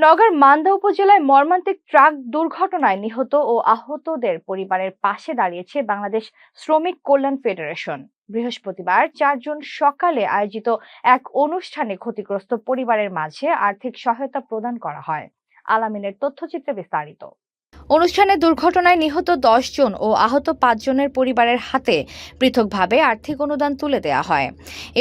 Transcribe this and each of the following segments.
নওগাঁর মান্দা উপজেলায় মর্মান্তিক ট্রাক দুর্ঘটনায় নিহত ও আহতদের পরিবারের পাশে দাঁড়িয়েছে বাংলাদেশ শ্রমিক কল্যাণ ফেডারেশন। বৃহস্পতিবার ৪ জুন সকালে আয়োজিত এক অনুষ্ঠানে ক্ষতিগ্রস্ত পরিবারের মাঝে আর্থিক সহায়তা প্রদান করা হয়। আলামিনের তথ্যচিত্রে বিস্তারিত। অনুষ্ঠানে দুর্ঘটনায় নিহত ১০ জন ও আহত ৫ জনের পরিবারের হাতে পৃথকভাবে আর্থিক অনুদান তুলে দেওয়া হয়।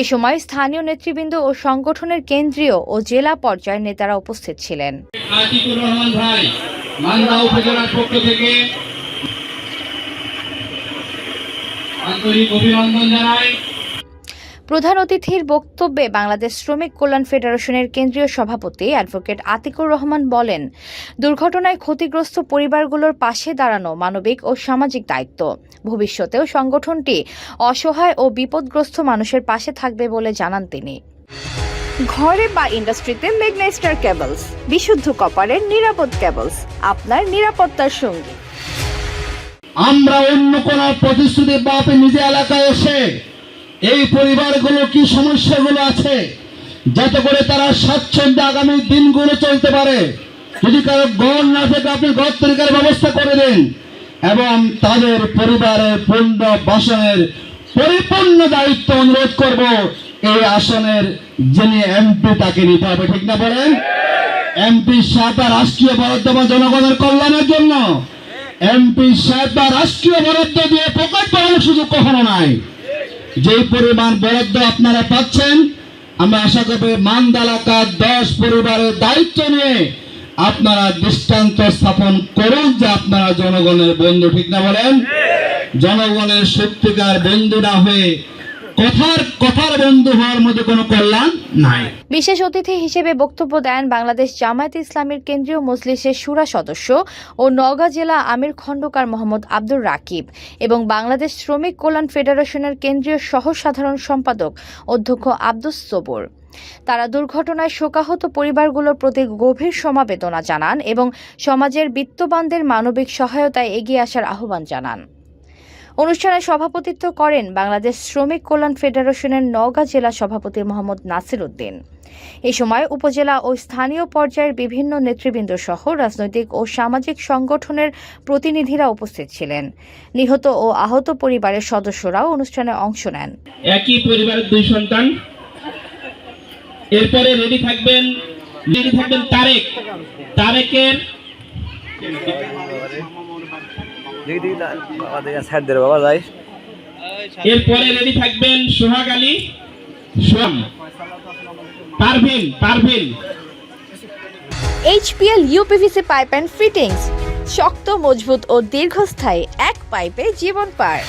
এ সময় স্থানীয় নেতৃবৃন্দ ও সংগঠনের কেন্দ্রীয় ও জেলা পর্যায়ের নেতারা উপস্থিত ছিলেন। আতিকুর রহমান ভাই মান্দা উপজেলার পক্ষ থেকে আন্তরিক অভিনন্দন জানাই। প্রধান অতিথির বক্তব্যে বাংলাদেশ শ্রমিক কল্যাণ ফেডারেশনের কেন্দ্রীয় সভাপতি অ্যাডভোকেট আতিকুর রহমান বলেন, দুর্ঘটনায় ক্ষতিগ্রস্ত পরিবারগুলোর পাশে দাঁড়ানো মানবিক ও সামাজিক দায়িত্ব। ভবিষ্যতেও সংগঠনটি অসহায় ও বিপদগ্রস্ত মানুষের পাশে থাকবে বলে জানান তিনি। ঘরে বা ইন্ডাস্ট্রিতে ম্যাগনেস্টার কেবলস, বিশুদ্ধ কপারের নিরাপদ কেবলস, আপনার নিরাপত্তার সঙ্গী। আমরা অন্য কোন প্রতিশ্রুতি বাপে নিজে এলাকায় এসে এই পরিবারগুলো কি সমস্যাগুলো আছে যাতে করে তারা স্বাচ্ছন্দ্যে আগামী দিনগুলো চলতে পারে। যদি কারো ঘর না থাকে আপনি ঘর তৈরির ব্যবস্থা করে দিন এবং তাদের পরিবারের পূর্ণ বাসনের পরিপূর্ণ দায়িত্ব অনুরোধ করব এই আসনের যিনি এমপি তাকে নিতে হবে, ঠিক না বলেন? এমপি সাহেব রাষ্ট্রীয় বরাদ্দ বা জনগণের কল্যাণের জন্য এমপি সাহেব রাষ্ট্রীয় বরাদ্দ দিয়ে পকেট বাড়ানোর সুযোগ কখনো নাই। যেই পরিমাণ বরাদ্দ আপনারা পাচ্ছেন, আমরা আশা করব মান্দা এলাকার ১০ পরিবারের দায়িত্ব নিয়ে আপনারা দৃষ্টান্ত স্থাপন করুন যে আপনারা জনগণের বন্ধু, ঠিক না বলেন? জনগণের সত্যিকার বন্ধু না হয়ে কথার বন্ধু হওয়ার মধ্যে কোনো কল্যাণ নাই। বিশেষ অতিথি হিসেবে বক্তব্য দেন বাংলাদেশ জামায়াতে ইসলামীর কেন্দ্রীয় মজলিসের শুরা সদস্য ও নওগাঁ জেলা আমির খন্দকার মোহাম্মদ আব্দুর রাকিব এবং বাংলাদেশ শ্রমিক কল্যাণ ফেডারেশনের কেন্দ্রীয় সহ সাধারণ সম্পাদক অধ্যক্ষ আব্দুস সবুর। তারা দুর্ঘটনায় শোকাহত পরিবারগুলোর প্রতি গভীর সমবেদনা জানান এবং সমাজের বিত্তবানদের মানবিক সহায়তায় এগিয়ে আসার আহ্বান জানান। অনুষ্ঠানে সভাপতিত্ব করেন বাংলাদেশ শ্রমিক কল্যাণ ফেডারেশনের নওগাঁ জেলা সভাপতি মোহাম্মদ নাসির উদ্দিন। এ সময় উপজেলা ও স্থানীয় পর্যায়ের বিভিন্ন নেতৃবৃন্দ সহ রাজনৈতিক ও সামাজিক সংগঠনের প্রতিনিধিরা উপস্থিত ছিলেন। নিহত ও আহত পরিবারের সদস্যরাও অনুষ্ঠানে অংশ নেন। একই পরিবারের 2 সন্তান। এরপরে রেডি থাকবেন তারেকের এরপরে রেডি থাকবেন Sohag Ali, Parvin. HPL UPVC pipe and fittings, শক্ত, মজবুত ও দীর্ঘস্থায়ী, এক পাইপে জীবন পার।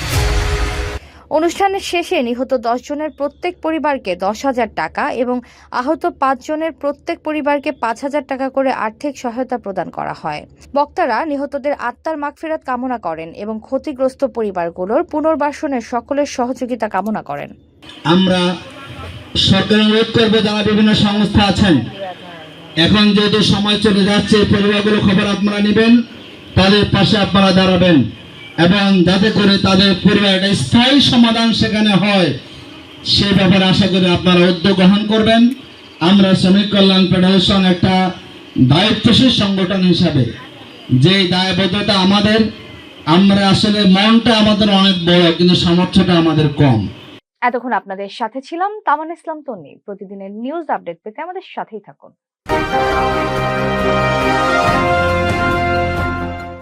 অনুষ্ঠানের শেষে নিহত 10 জনের প্রত্যেক পরিবারকে 10,000 টাকা এবং আহত 5 জনের প্রত্যেক পরিবারকে 5,000 টাকা করে আর্থিক সহায়তা প্রদান করা হয়। বক্তারা নিহতদের আত্মার মাগফিরাত কামনা করেন এবং ক্ষতিগ্রস্ত পরিবারগুলোর পুনর্বাসনের সকলের সহযোগিতা কামনা করেন। আমরা সরকারের অনুরোধ করবো যারা বিভিন্ন সংস্থা আছেন, এখন যেহেতু সময় চলে যাচ্ছে, পরিবারগুলো খবর আপনারা নেবেন, তাদের পাশে আপনারা দাঁড়াবেন এবং যাতে করে তাদের পরিবারের একটা স্থায়ী সমাধান সেখানে হয় সে ব্যাপারে আশা করি আপনারা উদ্যোগ গ্রহণ করবেন। আমরা শ্রমিক কল্যাণ ফেডারেশন একটা দায়িত্বশীল সংগঠন হিসাবে যে দায়বদ্ধতা আমাদের, আমরা আসলে মনটা আমাদের অনেক বড় কিন্তু সামর্থ্যটা আমাদের কম। এতক্ষণ আপনাদের সাথে ছিলাম তামান ইসলাম তন্নি। প্রতিদিনের নিউজ আপডেট পেতে আমাদের সাথেই থাকুন।